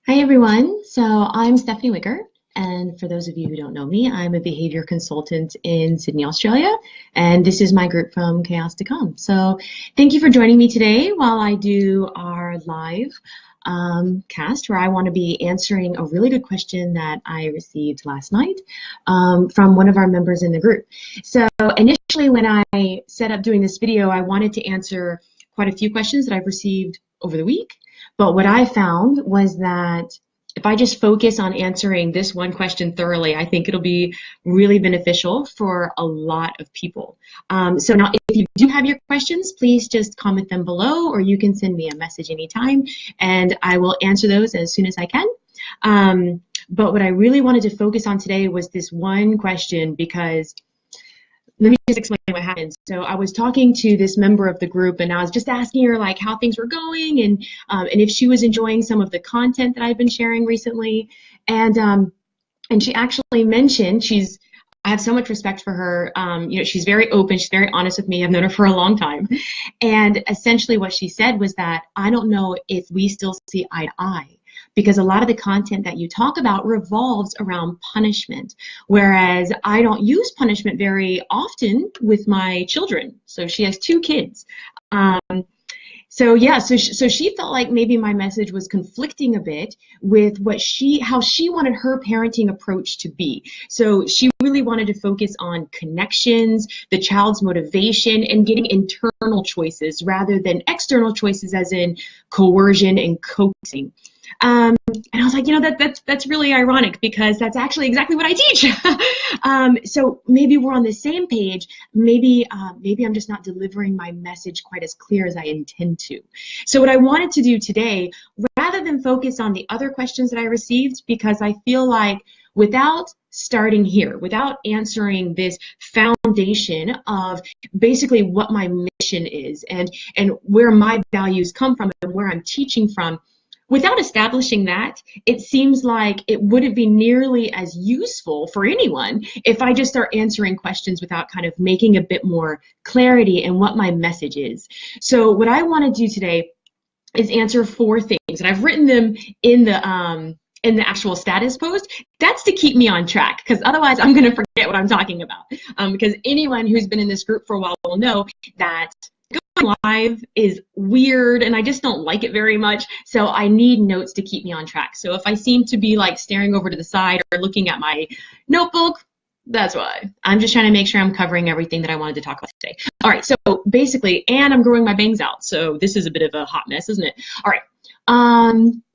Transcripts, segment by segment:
Hi everyone. So I'm Stephanie Wicker, and for those of you who don't know me, I'm a behavior consultant in Sydney, Australia, and this is my group From Chaos to Calm. So thank you for joining me today while I do our live cast, where I want to be answering a really good question that I received last night from one of our members in the group. So initially, when I set up doing this video, I wanted to answer quite a few questions that I've received over the week. But what I found was that if I just focus on answering this one question thoroughly, I think it'll be really beneficial for a lot of people. So now, if you do have your questions, please just comment them below, or you can send me a message anytime, and I will answer those as soon as I can. But what I really wanted to focus on today was this one question, because let me just explain what happened. So I was talking to this member of the group, and I was just asking her like how things were going, and if she was enjoying some of the content that I've been sharing recently. And she actually mentioned I have so much respect for her. She's very open. She's very honest with me. I've known her for a long time. And essentially what she said was that I don't know if we still see eye to eye, because a lot of the content that you talk about revolves around punishment, whereas I don't use punishment very often with my children. So she has 2 kids. So she felt like maybe my message was conflicting a bit with how she wanted her parenting approach to be. So she really wanted to focus on connections, the child's motivation, and getting internal choices rather than external choices, as in coercion and coaxing. And I was like, that's really ironic, because that's actually exactly what I teach. So maybe we're on the same page. Maybe I'm just not delivering my message quite as clear as I intend to. So what I wanted to do today, rather than focus on the other questions that I received, because I feel like without starting here, without answering this foundation of basically what my mission is and where my values come from and where I'm teaching from, without establishing that, it seems like it wouldn't be nearly as useful for anyone if I just start answering questions without kind of making a bit more clarity in what my message is. So what I want to do today is answer 4 things, and I've written them in the actual status post. That's to keep me on track, because otherwise I'm going to forget what I'm talking about. Because anyone who's been in this group for a while will know that going live is weird, and I just don't like it very much. So I need notes to keep me on track. So if I seem to be like staring over to the side or looking at my notebook, that's why. I'm just trying to make sure I'm covering everything that I wanted to talk about today. All right, so basically, and I'm growing my bangs out, so this is a bit of a hot mess, isn't it? All right.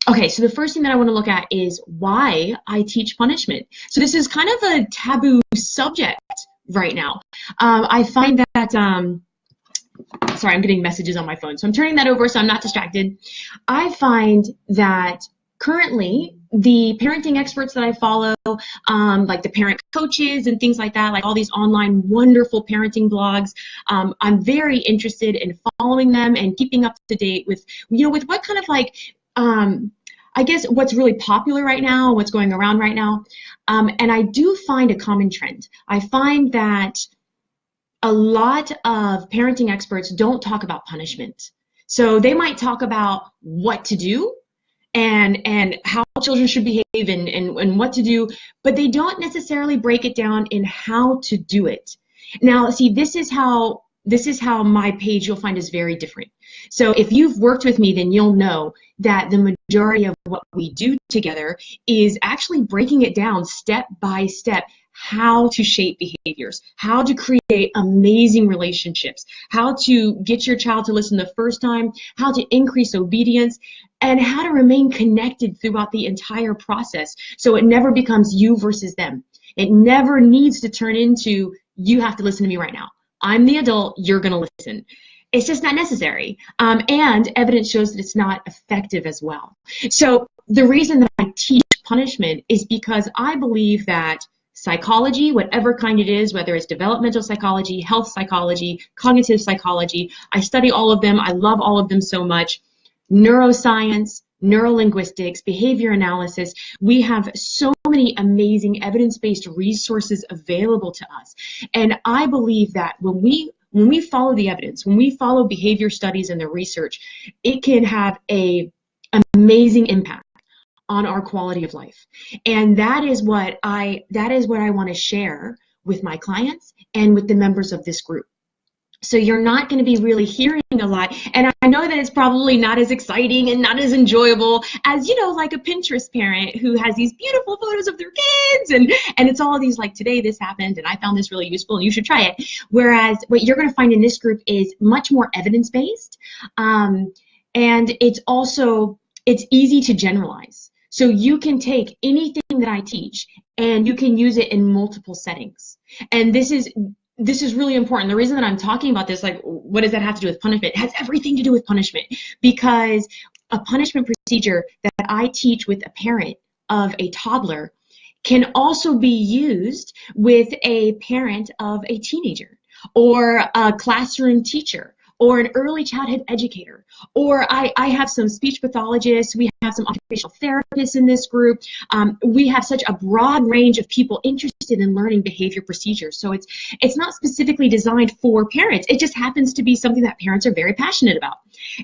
Okay, so the first thing that I want to look at is why I teach punishment. So this is kind of a taboo subject right now. I find that sorry, I'm getting messages on my phone, so I'm turning that over so I'm not distracted. I find that currently the parenting experts that I follow, like the parent coaches and things like that, like all these online wonderful parenting blogs, I'm very interested in following them and keeping up to date with what kind of like, I guess what's really popular right now, what's going around right now. And I do find a common trend. I find that a lot of parenting experts don't talk about punishment. So they might talk about what to do and how children should behave and what to do, but they don't necessarily break it down in how to do it. Now, see, this is how my page you'll find is very different. So if you've worked with me, then you'll know that the majority of what we do together is actually breaking it down step by step, how to shape behaviors, how to create amazing relationships, how to get your child to listen the first time, how to increase obedience, and how to remain connected throughout the entire process so it never becomes you versus them. It never needs to turn into, you have to listen to me right now. I'm the adult, you're going to listen. It's just not necessary. And evidence shows that it's not effective as well. So the reason that I teach punishment is because I believe that psychology, whatever kind it is, whether it's developmental psychology, health psychology, cognitive psychology, I study all of them. I love all of them so much. Neuroscience, neurolinguistics, behavior analysis. We have so many amazing evidence-based resources available to us. And I believe that when we follow the evidence, when we follow behavior studies and the research, it can have an amazing impact on our quality of life. And that is what I want to share with my clients and with the members of this group. So you're not going to be really hearing a lot. And I know that it's probably not as exciting and not as enjoyable as, like a Pinterest parent who has these beautiful photos of their kids. And it's all these like, today this happened and I found this really useful and you should try it. Whereas what you're going to find in this group is much more evidence-based. And it's easy to generalize. So you can take anything that I teach and you can use it in multiple settings. And this is really important. The reason that I'm talking about this, like, what does that have to do with punishment? It has everything to do with punishment, because a punishment procedure that I teach with a parent of a toddler can also be used with a parent of a teenager or a classroom teacher or an early childhood educator, or I have some speech pathologists, we have some occupational therapists in this group. We have such a broad range of people interested in learning behavior procedures. So it's not specifically designed for parents. It just happens to be something that parents are very passionate about.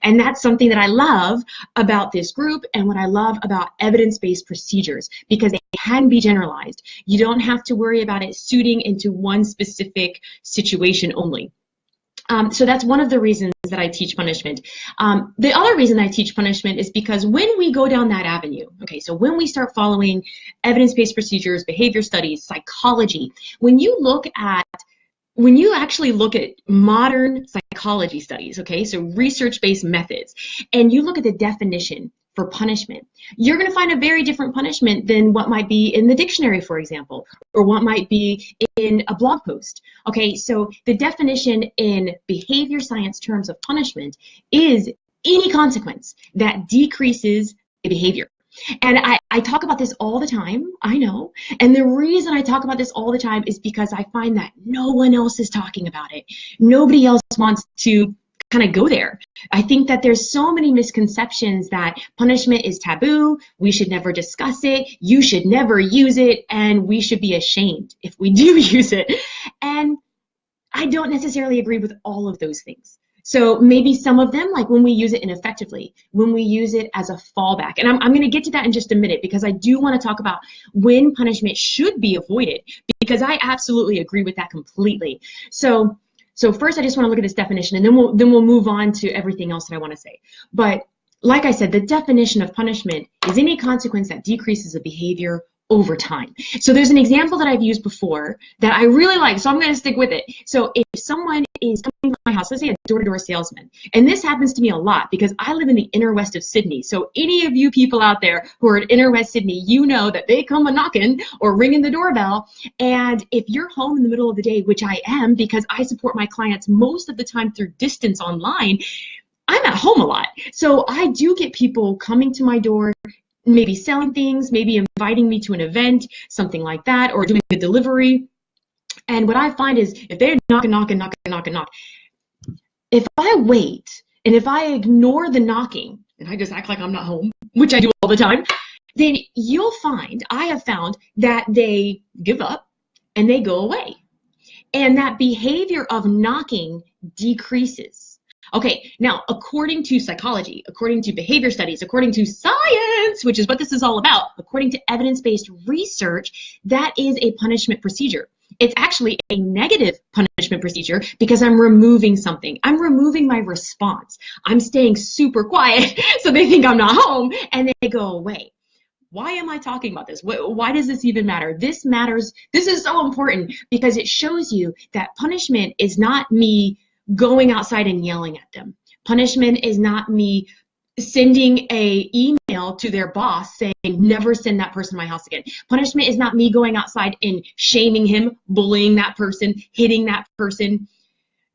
And that's something that I love about this group and what I love about evidence-based procedures, because they can be generalized. You don't have to worry about it suiting into one specific situation only. So that's one of the reasons that I teach punishment. The other reason I teach punishment is because when we go down that avenue, okay, so when we start following evidence-based procedures, behavior studies, psychology, when you actually look at modern psychology studies, okay, so research-based methods, and you look at the definition for punishment, you're going to find a very different punishment than what might be in the dictionary, for example, or what might be in a blog post. Okay, so the definition in behavior science terms of punishment is any consequence that decreases the behavior. And I talk about this all the time, I know. And the reason I talk about this all the time is because I find that no one else is talking about it. Nobody else wants to kind of go there. I think that there's so many misconceptions that punishment is taboo, we should never discuss it, you should never use it, and we should be ashamed if we do use it. And I don't necessarily agree with all of those things. So maybe some of them, like when we use it ineffectively, when we use it as a fallback. And I'm going to get to that in just a minute, because I do want to talk about when punishment should be avoided, because I absolutely agree with that completely. So first, I just want to look at this definition, and then we'll move on to everything else that I want to say. But like I said, the definition of punishment is any consequence that decreases a behavior over time. So there's an example that I've used before that I really like, so I'm going to stick with it. So if someone is coming to my house, let's say a door-to-door salesman, and this happens to me a lot because I live in the inner west of Sydney. So any of you people out there who are in inner west Sydney, you know that they come a knocking or ringing the doorbell. And if you're home in the middle of the day, which I am because I support my clients most of the time through distance online, I'm at home a lot. So I do get people coming to my door, maybe selling things, maybe inviting me to an event, something like that, or doing a delivery. And what I find is if they're knock, if I wait and if I ignore the knocking and I just act like I'm not home, which I do all the time, then I have found that they give up and they go away. And that behavior of knocking decreases. Okay, now, according to psychology, according to behavior studies, according to science, which is what this is all about, according to evidence-based research, that is a punishment procedure. It's actually a negative punishment procedure because I'm removing something. I'm removing my response. I'm staying super quiet so they think I'm not home and they go away. Why am I talking about this? Why does this even matter? This matters. This is so important because it shows you that punishment is not me going outside and yelling at them. Punishment is not me sending a email to their boss saying, never send that person to my house again. Punishment is not me going outside and shaming him, bullying that person, hitting that person.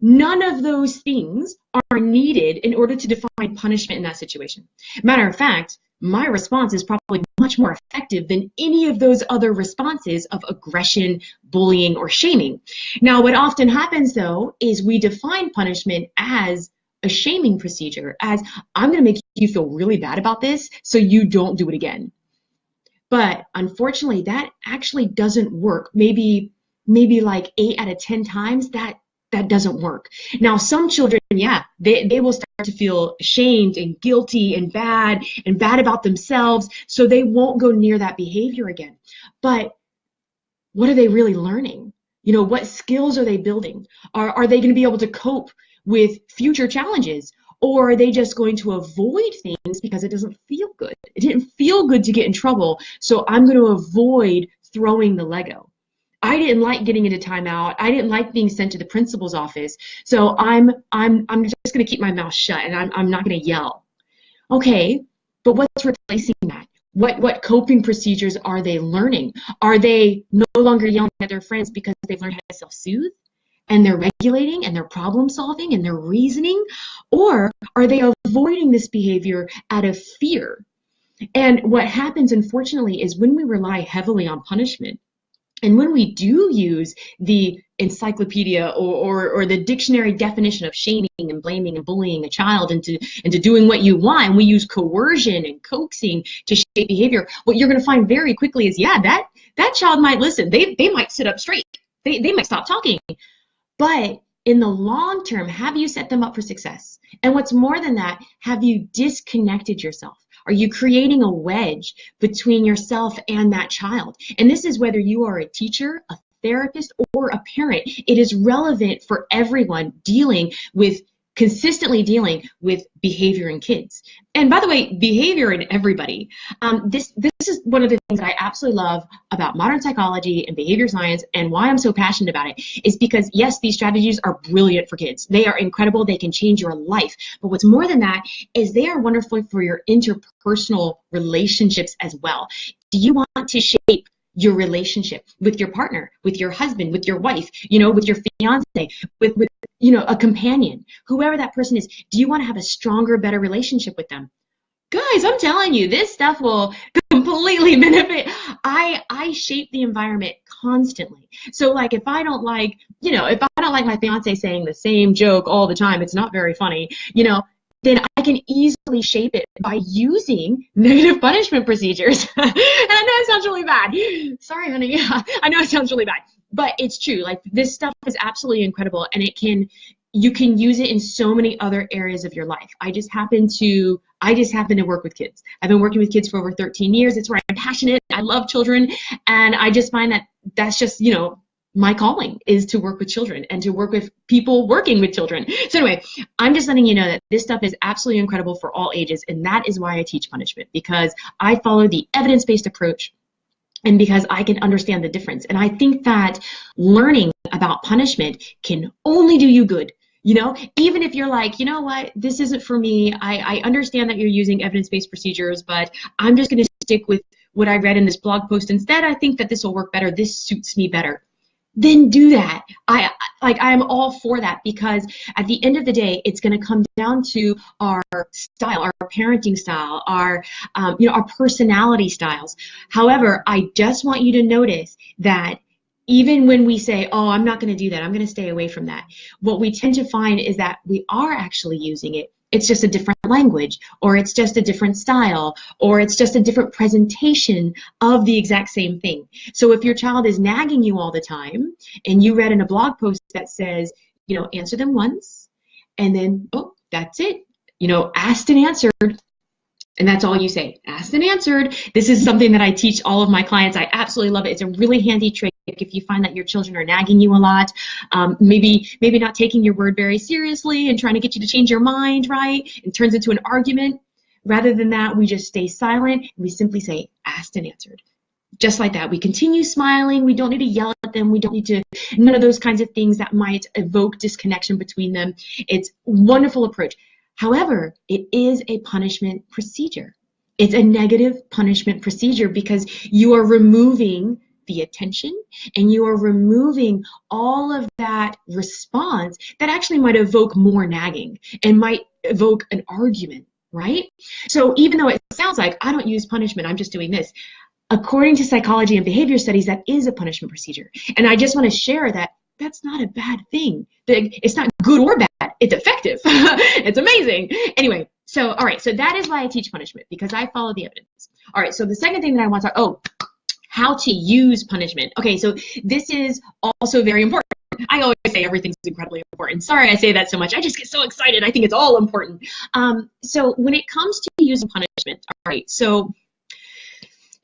None of those things are needed in order to define punishment in that situation. Matter of fact, my response is probably much more effective than any of those other responses of aggression, bullying, or shaming. Now, what often happens, though, is we define punishment as a shaming procedure, as I'm going to make you feel really bad about this so you don't do it again. But unfortunately, that actually doesn't work. Maybe like 8 out of 10 times, that that doesn't work. Now, some children, yeah, they will start to feel ashamed and guilty and bad about themselves, so they won't go near that behavior again. But what are they really learning? What skills are they building? Are they going to be able to cope with future challenges? Or are they just going to avoid things because it doesn't feel good? It didn't feel good to get in trouble, so I'm going to avoid throwing the Lego. I didn't like getting into timeout. I didn't like being sent to the principal's office, so I'm just going to keep my mouth shut, and I'm not going to yell. Okay, but what's replacing that? What coping procedures are they learning? Are they no longer yelling at their friends because they've learned how to self-soothe? And they're regulating and they're problem solving and they're reasoning? Or are they avoiding this behavior out of fear? And what happens, unfortunately, is when we rely heavily on punishment, and when we do use the encyclopedia or the dictionary definition of shaming and blaming and bullying a child into doing what you want, and we use coercion and coaxing to shape behavior, what you're going to find very quickly is, yeah, that child might listen. They might sit up straight. They might stop talking. But in the long term, have you set them up for success? And what's more than that, have you disconnected yourself? Are you creating a wedge between yourself and that child? And this is whether you are a teacher, a therapist, or a parent. It is relevant for everyone consistently dealing with behavior in kids. And by the way, behavior in everybody. This is one of the things that I absolutely love about modern psychology and behavior science, and why I'm so passionate about it is because, yes, these strategies are brilliant for kids. They are incredible. They can change your life. But what's more than that is they are wonderful for your interpersonal relationships as well. Do you want to shape your relationship with your partner, with your husband, with your wife, with your fiance, with a companion, whoever that person is? Do you want to have a stronger, better relationship with them? Guys, I'm telling you, this stuff will completely benefit. I shape the environment constantly. So like if I don't like my fiance saying the same joke all the time, it's not very funny, then I can easily shape it by using negative punishment procedures. And I know it sounds really bad. Sorry, honey. I know it sounds really bad, but it's true. Like, this stuff is absolutely incredible, and you can use it in so many other areas of your life. I just happen to work with kids. I've been working with kids for over 13 years. It's where I'm passionate. I love children, and I just find that that's just, my calling is to work with children and to work with people working with children. So anyway, I'm just letting you know that this stuff is absolutely incredible for all ages, and that is why I teach punishment, because I follow the evidence-based approach and because I can understand the difference. And I think that learning about punishment can only do you good. Even if you're like, you know what, this isn't for me. I understand that you're using evidence-based procedures, but I'm just going to stick with what I read in this blog post instead. I think that this will work better. This suits me better. Then do that. I'm all for that, because at the end of the day, it's going to come down to our style, our parenting style, our personality styles. However, I just want you to notice that even when we say, oh, I'm not going to do that, I'm going to stay away from that, what we tend to find is that we are actually using it. It's just a different language, or it's just a different style, or it's just a different presentation of the exact same thing. So if your child is nagging you all the time, and you read in a blog post that says, answer them once, and then, oh, that's it, asked and answered, and that's all you say, asked and answered. This is something that I teach all of my clients. I absolutely love it. It's a really handy trick if you find that your children are nagging you a lot, maybe not taking your word very seriously and trying to get you to change your mind, right? It turns into an argument. Rather than that, we just stay silent and we simply say, asked and answered. Just like that. We continue smiling. We don't need to yell at them. We don't need to, none of those kinds of things that might evoke disconnection between them. It's a wonderful approach. However, it is a punishment procedure. It's a negative punishment procedure because you are removing the attention and you are removing all of that response that actually might evoke more nagging and might evoke an argument, right? So even though it sounds like I don't use punishment, I'm just doing this, according to psychology and behavior studies, that is a punishment procedure. And I just want to share that that's not a bad thing. It's not good or bad. It's effective. It's amazing. Anyway, so, all right. So that is why I teach punishment, because I follow the evidence. All right. So the second thing that I want to talk, how to use punishment. Okay. So this is also very important. I always say everything's incredibly important. Sorry I say that so much. I just get so excited. I think it's all important. So when it comes to using punishment, all right, so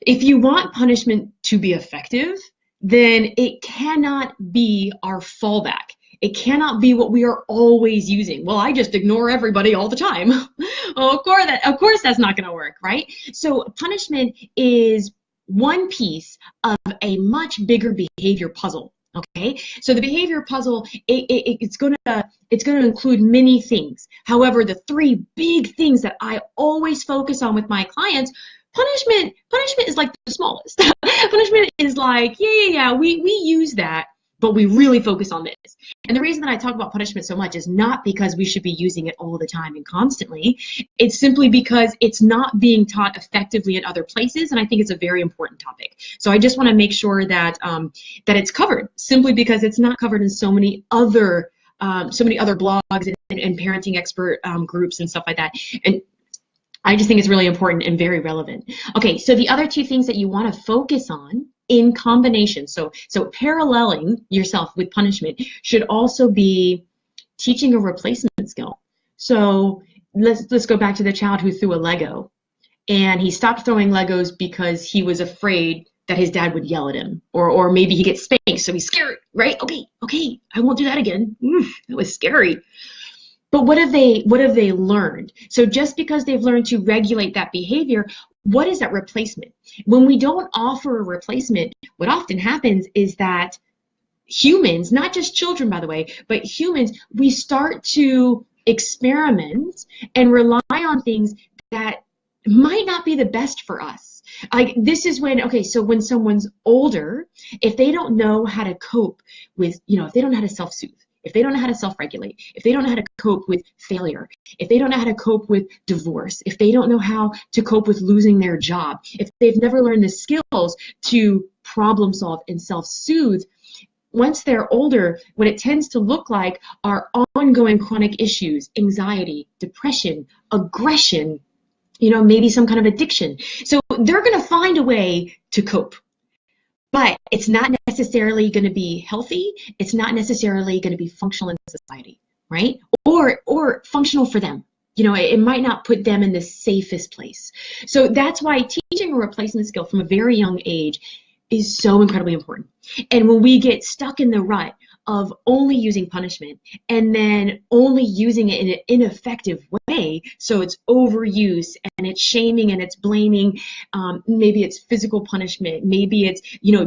if you want punishment to be effective, then it cannot be our fallback. It cannot be what we are always using. Well, I just ignore everybody all the time. Of course that's not going to work, right? So punishment is one piece of a much bigger behavior puzzle. Okay, so the behavior puzzle, it's going to include many things. However, the three big things that I always focus on with my clients, punishment is like the smallest. Punishment is like, yeah, we use that, but we really focus on this. And the reason that I talk about punishment so much is not because we should be using it all the time and constantly. It's simply because it's not being taught effectively in other places, and I think it's a very important topic. So I just want to make sure that that it's covered, simply because it's not covered in so many other blogs and parenting expert groups and stuff like that. And I just think it's really important and very relevant. Okay, so the other two things that you want to focus on in combination, so paralleling yourself with punishment, should also be teaching a replacement skill. So let's go back to the child who threw a Lego, and he stopped throwing Legos because he was afraid that his dad would yell at him, or maybe he gets spanked, so he's scared, right? Okay, I won't do that again. That was scary. But what have they learned? So just because they've learned to regulate that behavior, what is that replacement? When we don't offer a replacement, what often happens is that humans, not just children, by the way, but humans, we start to experiment and rely on things that might not be the best for us. Like, this is when, okay, so when someone's older, if they don't know how to cope with, if they don't know how to self-soothe, if they don't know how to self-regulate, if they don't know how to cope with failure, if they don't know how to cope with divorce, if they don't know how to cope with losing their job, if they've never learned the skills to problem solve and self-soothe, once they're older, what it tends to look like are ongoing chronic issues, anxiety, depression, aggression, maybe some kind of addiction. So they're going to find a way to cope. But it's not necessarily going to be healthy. It's not necessarily going to be functional in society, right? Or functional for them. It might not put them in the safest place. So that's why teaching a replacement skill from a very young age is so incredibly important. And when we get stuck in the rut of only using punishment and then only using it in an ineffective way, so it's overuse and it's shaming and it's blaming, maybe it's physical punishment, maybe it's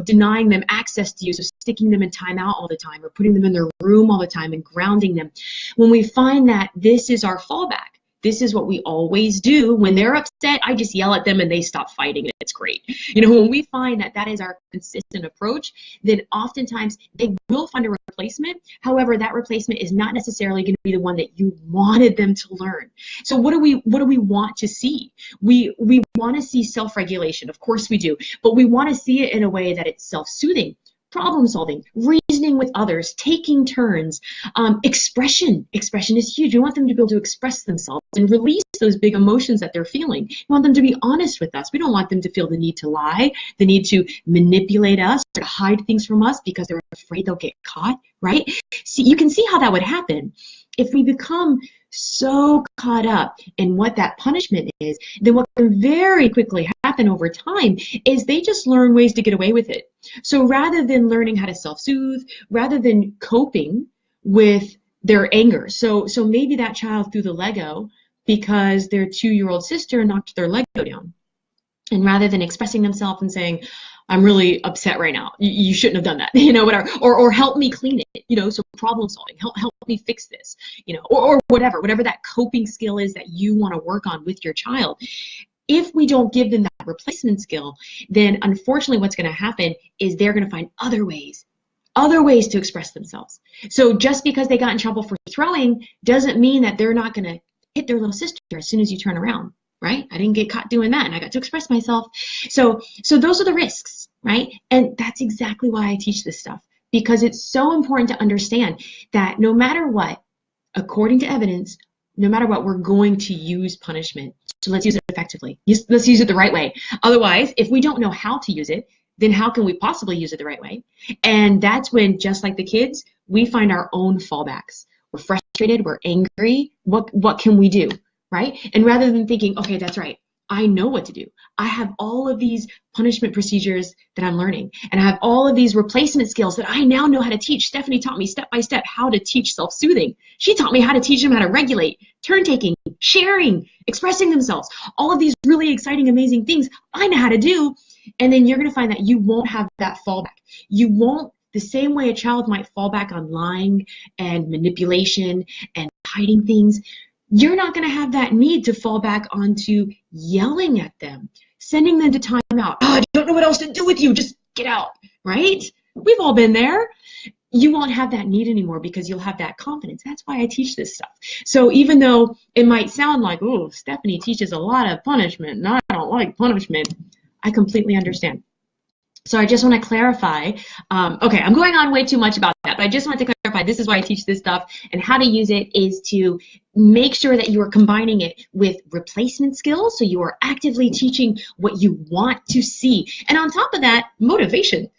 denying them access to you, so sticking them in timeout all the time or putting them in their room all the time and grounding them. When we find that this is our fallback, this is what we always do. When they're upset, I just yell at them and they stop fighting, and it's great. When we find that that is our consistent approach, then oftentimes they will find a replacement. However, that replacement is not necessarily going to be the one that you wanted them to learn. So what do we want to see? We want to see self-regulation. Of course we do, but we want to see it in a way that it's self-soothing, problem solving, reasoning with others, taking turns, expression. Expression is huge. We want them to be able to express themselves and release those big emotions that they're feeling. We want them to be honest with us. We don't want them to feel the need to lie, the need to manipulate us, or to hide things from us because they're afraid they'll get caught, right? See, you can see how that would happen. If we become so caught up in what that punishment is, then what can very quickly happen over time is they just learn ways to get away with it. So rather than learning how to self-soothe, rather than coping with their anger, so maybe that child threw the Lego because their 2-year-old sister knocked their Lego down. And rather than expressing themselves and saying, I'm really upset right now, you shouldn't have done that, whatever, or help me clean it, so problem solving, help me fix this, or whatever that coping skill is that you want to work on with your child. If we don't give them that replacement skill, then unfortunately what's going to happen is they're going to find other ways to express themselves. So just because they got in trouble for throwing doesn't mean that they're not going to hit their little sister as soon as you turn around. Right? I didn't get caught doing that, and I got to express myself. So those are the risks, right? And that's exactly why I teach this stuff, because it's so important to understand that no matter what, according to evidence, no matter what, we're going to use punishment. So let's use it effectively. Let's use it the right way. Otherwise, if we don't know how to use it, then how can we possibly use it the right way? And that's when, just like the kids, we find our own fallbacks. We're frustrated, we're angry. What can we do, right? And rather than thinking, okay, that's right, I know what to do. I have all of these punishment procedures that I'm learning, and I have all of these replacement skills that I now know how to teach. Stephanie taught me step by step how to teach self-soothing. She taught me how to teach them how to regulate, turn-taking, sharing, expressing themselves. All of these really exciting, amazing things I know how to do. And then you're going to find that you won't have that fallback. You won't, the same way a child might fall back on lying and manipulation and hiding things, you're not going to have that need to fall back onto yelling at them, sending them to timeout. Oh, I don't know what else to do with you. Just get out, right? We've all been there. You won't have that need anymore because you'll have that confidence. That's why I teach this stuff. So even though it might sound like, oh, Stephanie teaches a lot of punishment and I don't like punishment, I completely understand. So I just want to clarify, okay, I'm going on way too much about that, but I just want to clarify this is why I teach this stuff, and how to use it is to make sure that you are combining it with replacement skills, so you are actively teaching what you want to see. And on top of that, motivation.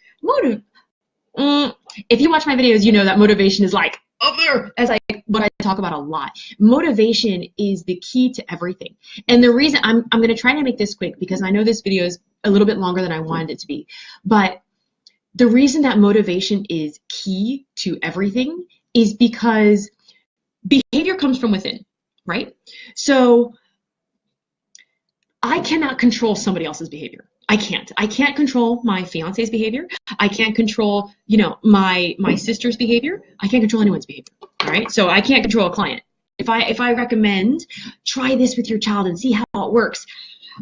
If you watch my videos, you know that motivation is like up there as what I talk about a lot. Motivation is the key to everything. And the reason I'm going to try to make this quick because I know this video is a little bit longer than I wanted it to be. But the reason that motivation is key to everything is because behavior comes from within, right? So I cannot control somebody else's behavior. I can't control my fiance's behavior. I can't control, my sister's behavior. I can't control anyone's behavior. All right. So I can't control a client. If I recommend try this with your child and see how it works,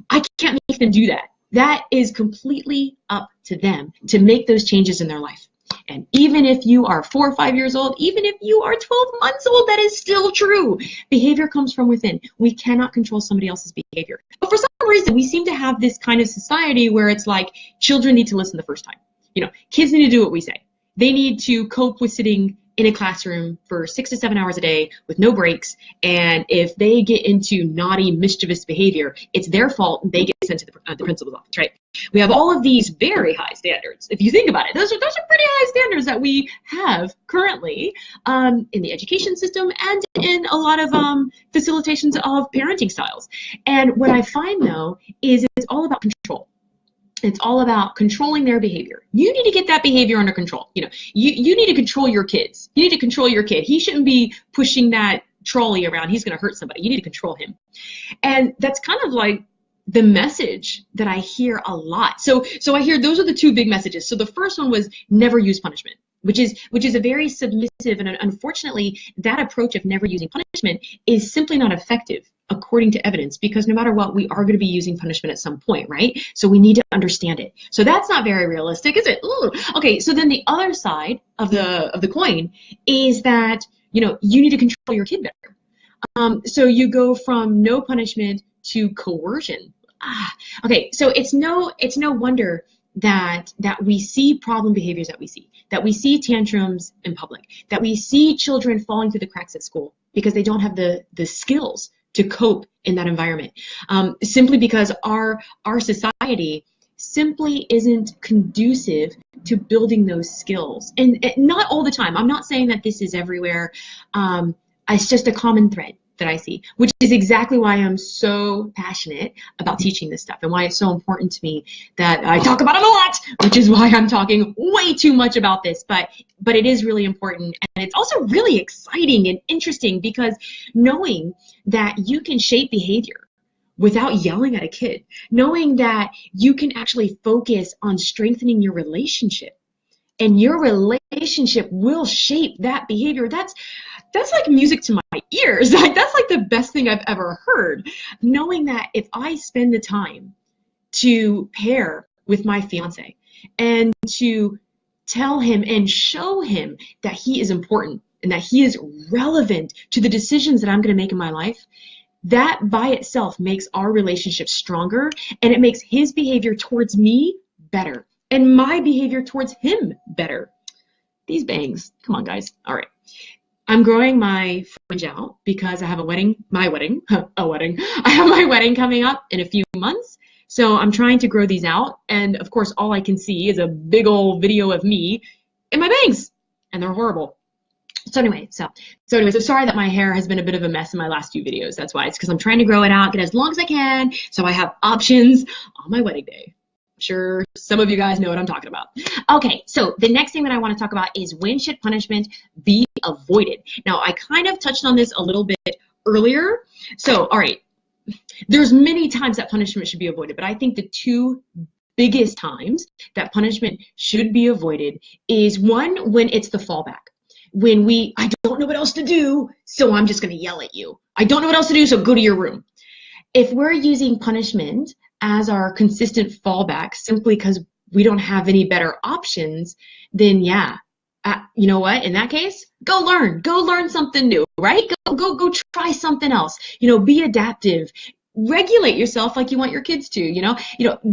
I can't make them do that. That is completely up to them to make those changes in their life. And even if you are 4 or 5 years old, even if you are 12 months old, that is still true. Behavior comes from within. We cannot control somebody else's behavior. But for some reason, we seem to have this kind of society where it's like children need to listen the first time. Kids need to do what we say. They need to cope with sitting in a classroom for 6 to 7 hours a day with no breaks. And if they get into naughty, mischievous behavior, it's their fault and they get sent to the principal's office, right? We have all of these very high standards. If you think about it, those are pretty high standards that we have currently in the education system and in a lot of facilitations of parenting styles. And what I find, though, is it's all about control. It's all about controlling their behavior. You need to get that behavior under control. You need to control your kids. You need to control your kid. He shouldn't be pushing that trolley around. He's going to hurt somebody. You need to control him. And that's kind of like the message that I hear a lot. So I hear those are the two big messages. So the first one was never use punishment, which is a very submissive, and unfortunately that approach of never using punishment is simply not effective according to evidence, because no matter what, we are going to be using punishment at some point, right? So we need to understand it. So that's not very realistic, is it? Ooh. Okay, so then the other side of the coin is that you need to control your kid better. So you go from no punishment to coercion. Okay, so it's no wonder that we see problem behaviors that we see tantrums in public, that we see children falling through the cracks at school because they don't have the skills to cope in that environment, simply because our society simply isn't conducive to building those skills. And not all the time. I'm not saying that this is everywhere. It's just a common thread that I see, which is exactly why I'm so passionate about teaching this stuff and why it's so important to me that I talk about it a lot, which is why I'm talking way too much about this, but it is really important. And it's also really exciting and interesting because knowing that you can shape behavior without yelling at a kid, knowing that you can actually focus on strengthening your relationship, and your relationship will shape that behavior. That's like music to my ears. That's like the best thing I've ever heard. Knowing that if I spend the time to pair with my fiance and to tell him and show him that he is important and that he is relevant to the decisions that I'm going to make in my life, that by itself makes our relationship stronger, and it makes his behavior towards me better and my behavior towards him better. These bangs, come on guys. All right. I'm growing my fringe out because I have I have my wedding coming up in a few months. So I'm trying to grow these out. And of course, all I can see is a big old video of me and my bangs, and they're horrible. So anyway, so sorry that my hair has been a bit of a mess in my last few videos. That's why. It's because I'm trying to grow it out, get as long as I can, so I have options on my wedding day. I'm sure some of you guys know what I'm talking about. Okay, so the next thing that I want to talk about is when should punishment be avoided? Now, I kind of touched on this a little bit earlier. So, all right, there's many times that punishment should be avoided, but I think the two biggest times that punishment should be avoided is one, when it's the fallback. When I don't know what else to do, so I'm just going to yell at you. I don't know what else to do, so go to your room. If we're using punishment as our consistent fallback simply because we don't have any better options, then yeah, you know what? In that case, go learn something new, right? Go try something else. Be adaptive. Regulate yourself like you want your kids to,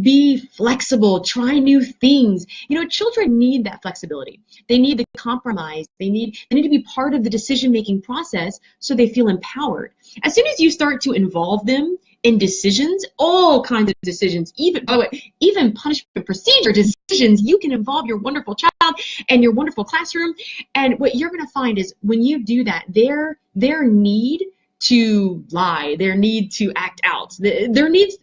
be flexible, try new things. Children need that flexibility. They need the compromise. They need to be part of the decision-making process so they feel empowered. As soon as you start to involve them in decisions, all kinds of decisions, even, by the way, even punishment procedure decisions, you can involve your wonderful child and your wonderful classroom. And what you're going to find is when you do that, their need to lie, their need to act out, their needs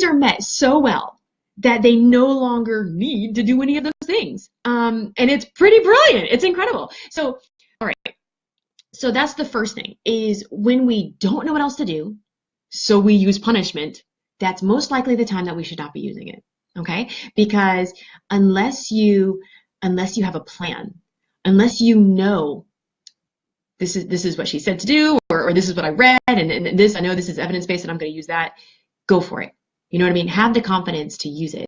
are met so well that they no longer need to do any of those things. And it's pretty brilliant. It's incredible. So, all right. So that's the first thing, is when we don't know what else to do, so we use punishment, that's most likely the time that we should not be using it. Okay? Because unless you have a plan, unless you know this is what she said to do, or this is what I read, and this, I know this is evidence-based and I'm going to use that, go for it. You know what I mean? Have the confidence to use it.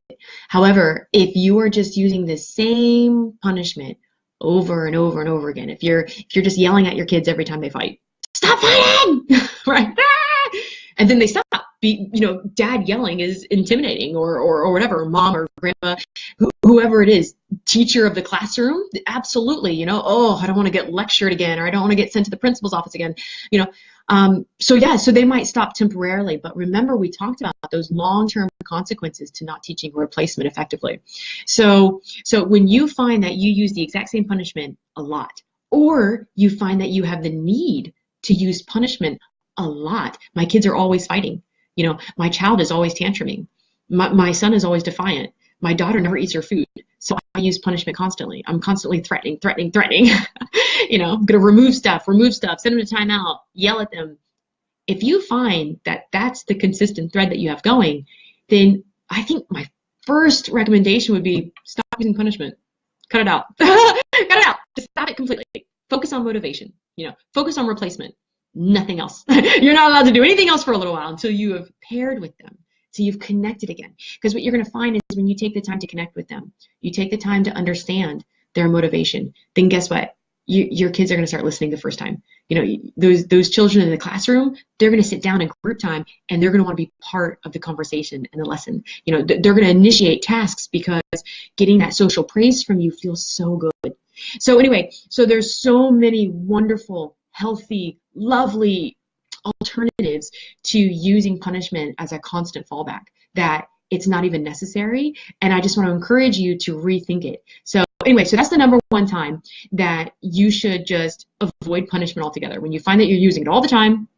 However, if you are just using the same punishment over and over and over again, if you're just yelling at your kids every time they fight, stop fighting, right? And then they stop. Dad yelling is intimidating, or whatever, mom or grandma, whoever it is, teacher of the classroom, absolutely, oh, I don't want to get lectured again, or I don't want to get sent to the principal's office again, so they might stop temporarily, but remember we talked about those long-term consequences to not teaching replacement effectively. So when you find that you use the exact same punishment a lot, or you find that you have the need to use punishment a lot, my kids are always fighting, my child is always tantruming, my son is always defiant, my daughter never eats her food, so I use punishment constantly. I'm constantly threatening. I'm going to remove stuff, send them to timeout, yell at them. If you find that that's the consistent thread that you have going, then I think my first recommendation would be stop using punishment. Cut it out. Cut it out. Just stop it completely. Focus on motivation. Focus on replacement. Nothing else. You're not allowed to do anything else for a little while until you have paired with them, so you've connected again. Because what you're going to find is when you take the time to connect with them, you take the time to understand their motivation, then guess what? Your kids are going to start listening the first time. Those children in the classroom, they're going to sit down in group time and they're going to want to be part of the conversation and the lesson. They're going to initiate tasks because getting that social praise from you feels so good. So anyway, so there's so many wonderful, healthy, lovely alternatives to using punishment as a constant fallback that it's not even necessary. And I just want to encourage you to rethink it. So anyway, so that's the number one time that you should just avoid punishment altogether. When you find that you're using it all the time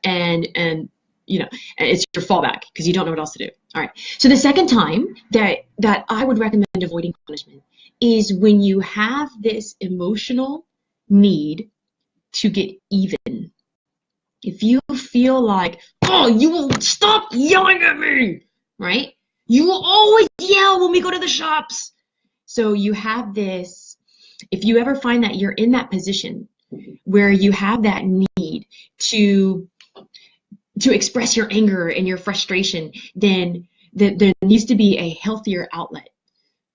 and it's your fallback because you don't know what else to do. All right. So the second time that I would recommend avoiding punishment is when you have this emotional need to get even. If you feel like, oh, you will stop yelling at me, right? You will always yell when we go to the shops. So you have this, if you ever find that you're in that position where you have that need to express your anger and your frustration, then there needs to be a healthier outlet.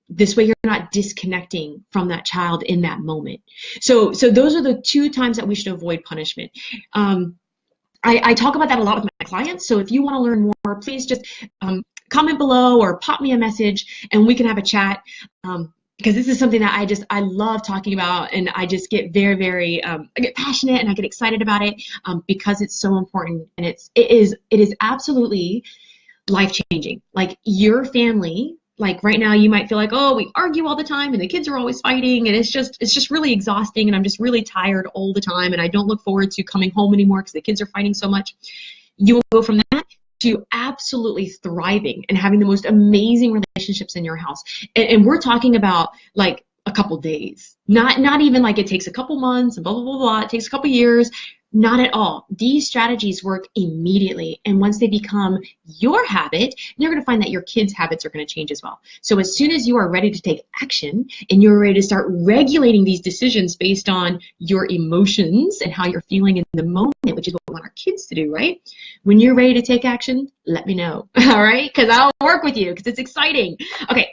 This way you're not disconnecting from that child in that moment. So those are the two times that we should avoid punishment. I talk about that a lot with my clients. So if you want to learn more, please just comment below or pop me a message and we can have a chat. Because this is something that I love talking about, and I just get very, very, I get passionate and I get excited about it because it's so important, and it is absolutely life-changing. Like your family, like right now you might feel like, oh, we argue all the time and the kids are always fighting and it's just really exhausting and I'm just really tired all the time and I don't look forward to coming home anymore because the kids are fighting so much. You will go from that to absolutely thriving and having the most amazing relationships in your house. And we're talking about like a couple days, not even like it takes a couple months and blah, blah, blah, blah. It takes a couple years. Not at all. These strategies work immediately. And once they become your habit, you're going to find that your kids' habits are going to change as well. So as soon as you are ready to take action and you're ready to start regulating these decisions based on your emotions and how you're feeling in the moment, which is what we want our kids to do, right? When you're ready to take action, let me know. All right? Because I'll work with you because it's exciting. Okay.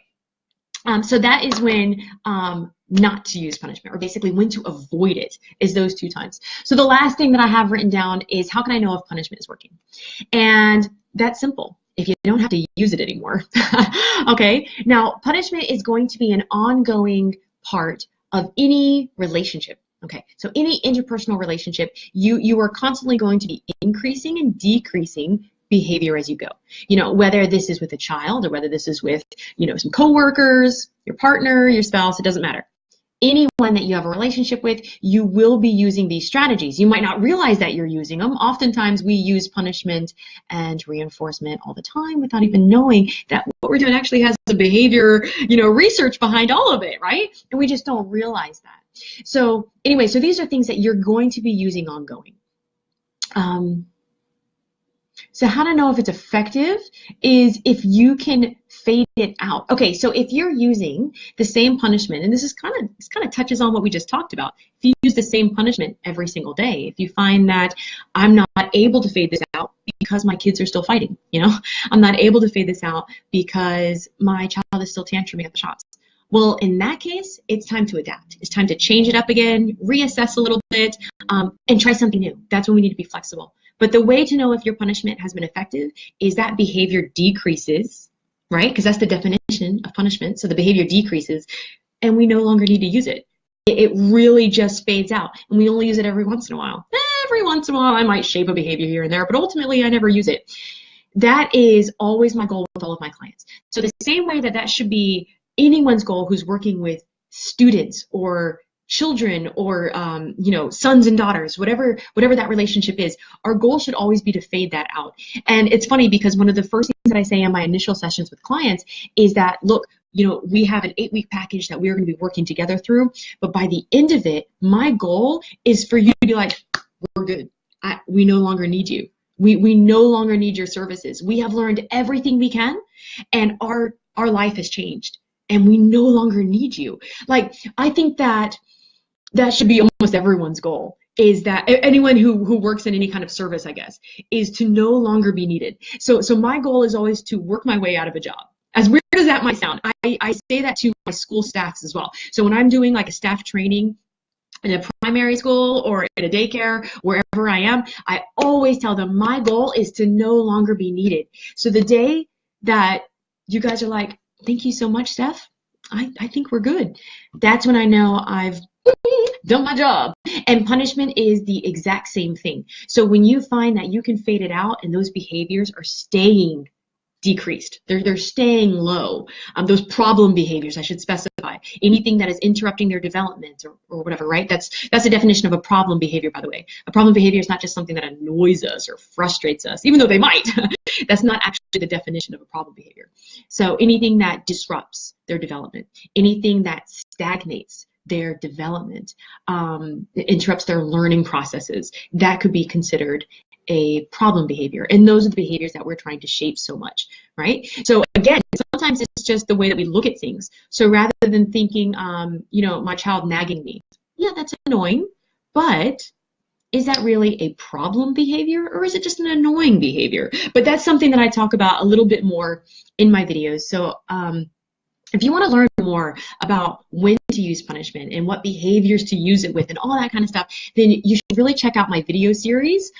So that is when not to use punishment, or basically when to avoid it, is those 2 times. So the last thing that I have written down is how can I know if punishment is working? And that's simple. If you don't have to use it anymore. Okay. Now, punishment is going to be an ongoing part of any relationship. Okay. So any interpersonal relationship, you are constantly going to be increasing and decreasing behavior as you go. You know, whether this is with a child or whether this is with, you know, some coworkers, your partner, your spouse, it doesn't matter. Anyone that you have a relationship with, you will be using these strategies. You might not realize that you're using them. Oftentimes we use punishment and reinforcement all the time without even knowing that what we're doing actually has a behavior, you know, research behind all of it, right? And we just don't realize that. So anyway, so these are things that you're going to be using ongoing. So how to know if it's effective is if you can fade it out. Okay, so if you're using the same punishment, and this kind of touches on what we just talked about. If you use the same punishment every single day, if you find that I'm not able to fade this out because my kids are still fighting, you know, I'm not able to fade this out because my child is still tantruming at the shops. Well, in that case, it's time to adapt. It's time to change it up again, reassess a little bit, and try something new. That's when we need to be flexible. But the way to know if your punishment has been effective is that behavior decreases, right? Because that's the definition of punishment. So the behavior decreases, and we no longer need to use it. It really just fades out, and we only use it every once in a while. Every once in a while, I might shape a behavior here and there, but ultimately, I never use it. That is always my goal with all of my clients. So the same way that should be anyone's goal who's working with students or children or you know, sons and daughters, whatever that relationship is, our goal should always be to fade that out. And it's funny because one of the first things that I say in my initial sessions with clients is that, look, you know, we have an 8-week package that we're going to be working together through, but by the end of it, my goal is for you to be like, we're good. We no longer need you. We no longer need your services. We have learned everything we can, and our life has changed, and we no longer need you. Like, I think that should be almost everyone's goal, is that anyone who works in any kind of service, I guess, is to no longer be needed. So my goal is always to work my way out of a job. As weird as that might sound, I say that to my school staffs as well. So when I'm doing like a staff training in a primary school or in a daycare, wherever I am, I always tell them my goal is to no longer be needed. So the day that you guys are like, thank you so much, Steph, I think we're good. That's when I know I've done my job. And punishment is the exact same thing. So when you find that you can fade it out and those behaviors are staying decreased, they're staying low, those problem behaviors, I should specify, anything that is interrupting their development or whatever, right? That's the definition of a problem behavior, by the way. A problem behavior is not just something that annoys us or frustrates us, even though they might. That's not actually the definition of a problem behavior. So anything that disrupts their development, anything that stagnates their development, interrupts their learning processes, that could be considered a problem behavior. And those are the behaviors that we're trying to shape so much, right? So again, sometimes it's just the way that we look at things. So rather than thinking, you know, my child nagging me, yeah, that's annoying, but is that really a problem behavior or is it just an annoying behavior? But that's something that I talk about a little bit more in my videos. So if you want to learn more about when to use punishment and what behaviors to use it with and all that kind of stuff, then you should really check out my video series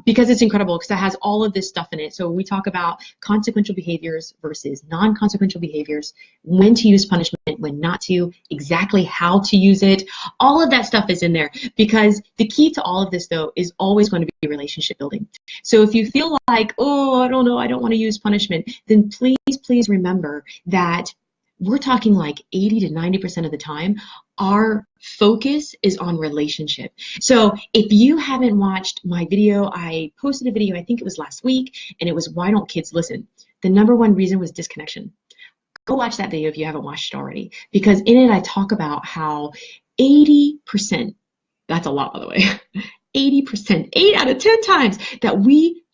because it's incredible, because it has all of this stuff in it. So we talk about consequential behaviors versus non-consequential behaviors, when to use punishment, punishment, when not to, exactly how to use it. All of that stuff is in there, because the key to all of this, though, is always going to be relationship building. So if you feel like, oh, I don't know, I don't want to use punishment, then please remember that we're talking like 80 to 90% of the time, our focus is on relationship. So if you haven't watched my video, I posted a video, I think it was last week, and it was why don't kids listen? The number one reason was disconnection. Go watch that video if you haven't watched it already, because in it I talk about how 80%, that's a lot by the way, 80%, 8 out of 10 times that we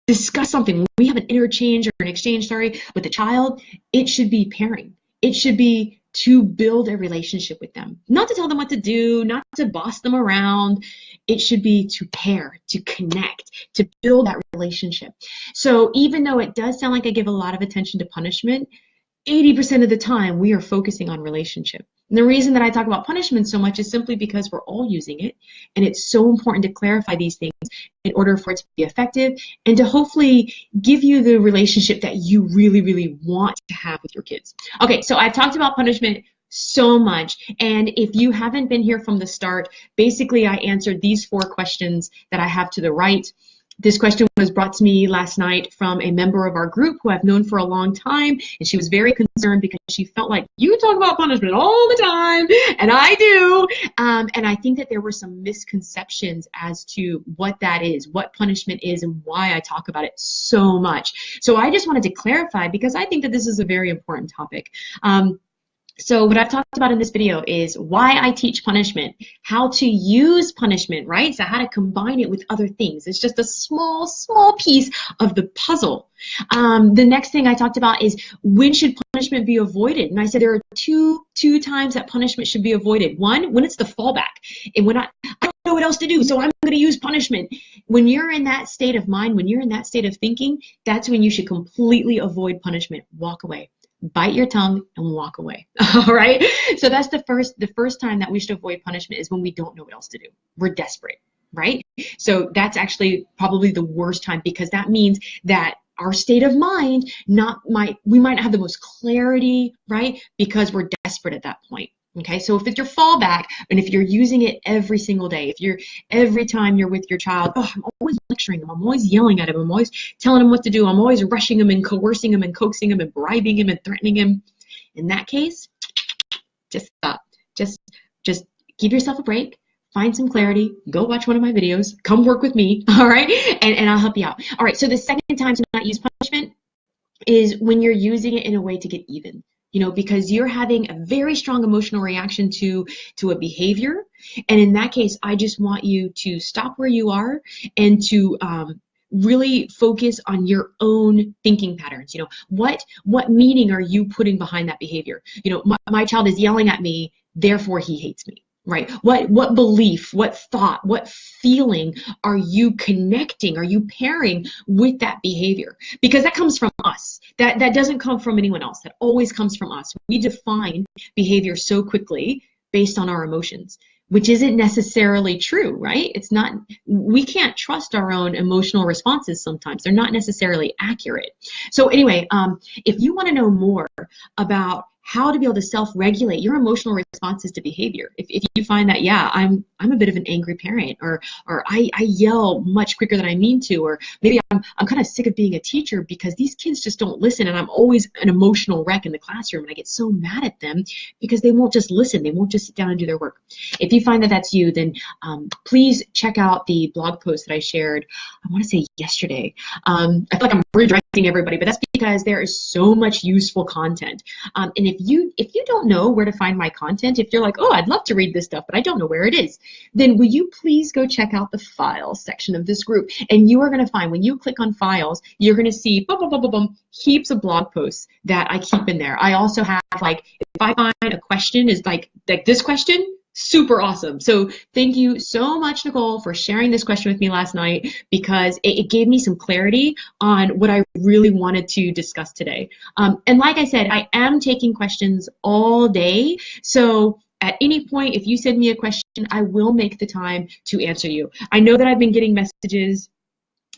discuss something, we have an interchange or an exchange, with a child, it should be pairing. It should be to build a relationship with them, not to tell them what to do, not to boss them around. It should be to pair, to connect, to build that relationship. So even though it does sound like I give a lot of attention to punishment, 80% of the time we are focusing on relationship. And the reason that I talk about punishment so much is simply because we're all using it, and it's so important to clarify these things in order for it to be effective and to hopefully give you the relationship that you really want to have with your kids. Okay, so I've talked about punishment so much, and if you haven't been here from the start, basically I answered these 4 questions that I have to the right. This question was brought to me last night from a member of our group who I've known for a long time, and she was very concerned because she felt like, you talk about punishment all the time, and I do, and I think that there were some misconceptions as to what that is, what punishment is, and why I talk about it so much. So I just wanted to clarify, because I think that this is a very important topic. So what I've talked about in this video is why I teach punishment, how to use punishment, right? So how to combine it with other things. It's just a small piece of the puzzle. The next thing I talked about is when should punishment be avoided? And I said there are two times that punishment should be avoided. One, when it's the fallback. And when I don't know what else to do, so I'm going to use punishment. When you're in that state of mind, when you're in that state of thinking, that's when you should completely avoid punishment. Walk away. Bite your tongue and walk away. All right. So that's the first time that we should avoid punishment, is when we don't know what else to do. We're desperate, right? So that's actually probably the worst time, because that means that our state of mind we might not have the most clarity, right? Because we're desperate at that point. Okay, so if it's your fallback, and if you're using it every single day, every time you're with your child, oh, I'm always lecturing them, I'm always yelling at him, I'm always telling him what to do, I'm always rushing him and coercing him and coaxing him and bribing him and threatening him. In that case, just stop. Just give yourself a break, find some clarity, go watch one of my videos, come work with me, all right? And I'll help you out. All right, so the second time to not use punishment is when you're using it in a way to get even. Because you're having a very strong emotional reaction to a behavior. And in that case, I just want you to stop where you are and to really focus on your own thinking patterns. What meaning are you putting behind that behavior? My child is yelling at me, therefore he hates me. Right? What belief, what thought, what feeling are you connecting? Are you pairing with that behavior? Because that comes from us. That doesn't come from anyone else. That always comes from us. We define behavior so quickly based on our emotions, which isn't necessarily true, right? We can't trust our own emotional responses sometimes. They're not necessarily accurate. So anyway, if you want to know more about how to be able to self-regulate your emotional responses to behavior. If you find that, yeah, I'm a bit of an angry parent, or I yell much quicker than I mean to, or maybe I'm kind of sick of being a teacher because these kids just don't listen, and I'm always an emotional wreck in the classroom, and I get so mad at them because they won't just listen. They won't just sit down and do their work. If you find that that's you, then please check out the blog post that I shared, I want to say yesterday. I feel like I'm redirecting everybody, but that's because there is so much useful content. And if you don't know where to find my content, if you're like, oh, I'd love to read this stuff, but I don't know where it is, then will you please go check out the files section of this group? And you are going to find, when you click on files, you're going to see heaps of blog posts that I keep in there. I also have, like, if I find a question is like this question, super awesome. So thank you so much, Nicole, for sharing this question with me last night, because it gave me some clarity on what I really wanted to discuss today. And like I said, I am taking questions all day. So at any point, if you send me a question, I will make the time to answer you. I know that I've been getting messages.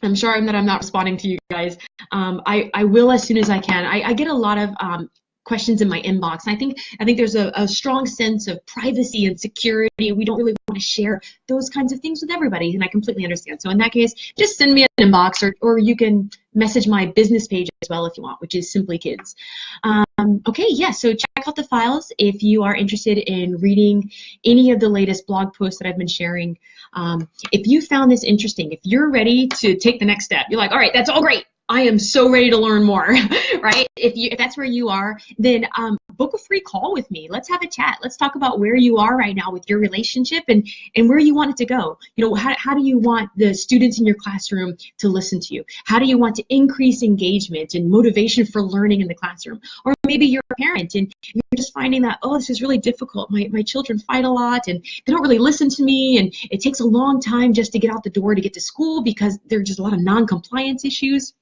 I'm sorry that I'm not responding to you guys. I will as soon as I can. I get a lot of questions in my inbox. And I think there's a strong sense of privacy and security. We don't really want to share those kinds of things with everybody, and I completely understand. So in that case, just send me an inbox, or you can message my business page as well if you want, which is Simply Kids. Okay, yeah, so check out the files if you are interested in reading any of the latest blog posts that I've been sharing. If you found this interesting, if you're ready to take the next step, you're like, all right, that's all great. I am so ready to learn more, right? If that's where you are, then book a free call with me. Let's have a chat. Let's talk about where you are right now with your relationship and where you want it to go. You know, how do you want the students in your classroom to listen to you? How do you want to increase engagement and motivation for learning in the classroom? Or maybe you're a parent and you're just finding that, oh, this is really difficult. My children fight a lot and they don't really listen to me, and it takes a long time just to get out the door to get to school because there are just a lot of non-compliance issues.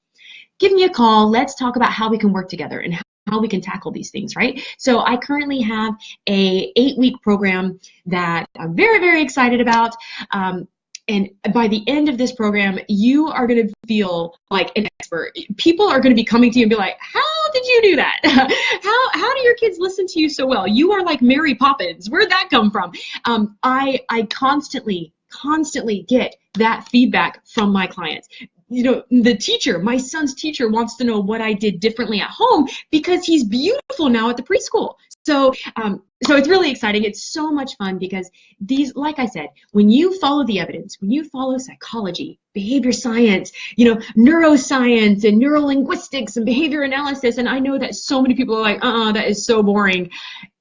Give me a call. Let's talk about how we can work together and how we can tackle these things, right? So I currently have a 8-week program that I'm very, very excited about. And by the end of this program, you are going to feel like an expert. People are going to be coming to you and be like, how did you do that? How do your kids listen to you so well? You are like Mary Poppins. Where'd that come from? I constantly get that feedback from my clients. You know, the teacher, my son's teacher, wants to know what I did differently at home because he's beautiful now at the preschool. So it's really exciting. It's so much fun because these, like I said, when you follow the evidence, when you follow psychology, behavior science, you know, neuroscience and neurolinguistics and behavior analysis, and I know that so many people are like, that is so boring.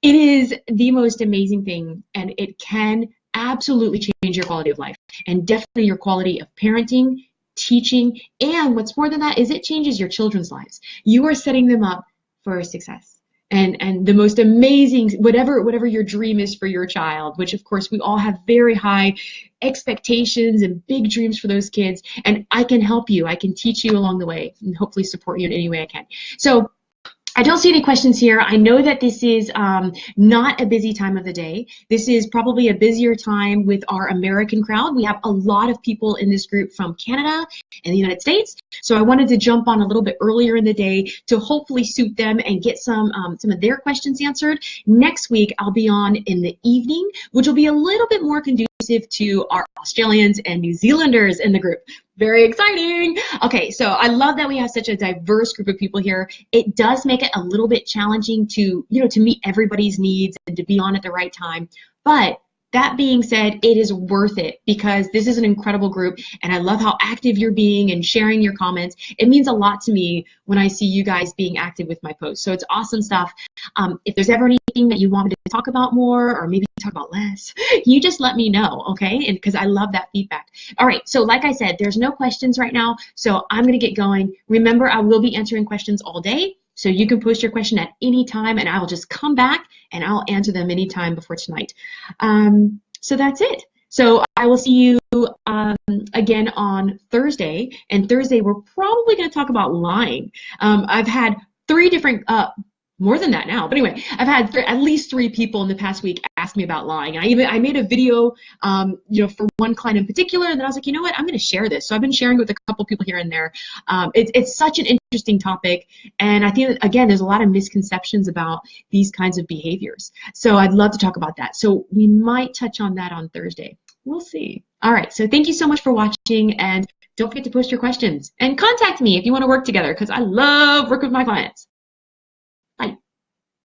It is the most amazing thing, and it can absolutely change your quality of life and definitely your quality of parenting, teaching, and what's more than that is it changes your children's lives. You are setting them up for success. And the most amazing, whatever your dream is for your child, which of course we all have very high expectations and big dreams for those kids, and I can help you. I can teach you along the way and hopefully support you in any way I can. So I don't see any questions here. I know that this is not a busy time of the day. This is probably a busier time with our American crowd. We have a lot of people in this group from Canada and the United States. So I wanted to jump on a little bit earlier in the day to hopefully suit them and get some of their questions answered. Next week, I'll be on in the evening, which will be a little bit more conducive to our Australians and New Zealanders in the group. Very exciting. Okay, so I love that we have such a diverse group of people here. It does make it a little bit challenging to meet everybody's needs and to be on at the right time. But that being said, it is worth it because this is an incredible group, and I love how active you're being and sharing your comments. It means a lot to me when I see you guys being active with my posts. So it's awesome stuff. If there's ever anything that you want me to talk about more or maybe talk about less, you just let me know, okay? And because I love that feedback. All right, so like I said, there's no questions right now, so I'm going to get going. Remember, I will be answering questions all day. So you can post your question at any time, and I will just come back and I'll answer them anytime before tonight. So that's it. So I will see you again on Thursday. And Thursday, we're probably going to talk about lying. I've had 3 different, more than that now, but anyway, I've had at least 3 people in the past week ask me about lying. I made a video, for one client in particular, and then I was like, you know what, I'm going to share this. So I've been sharing with a couple people here and there. It's such an interesting topic, and I think that, again, there's a lot of misconceptions about these kinds of behaviors. So I'd love to talk about that. So we might touch on that on Thursday. We'll see. All right. So thank you so much for watching, and don't forget to post your questions and contact me if you want to work together because I love working with my clients.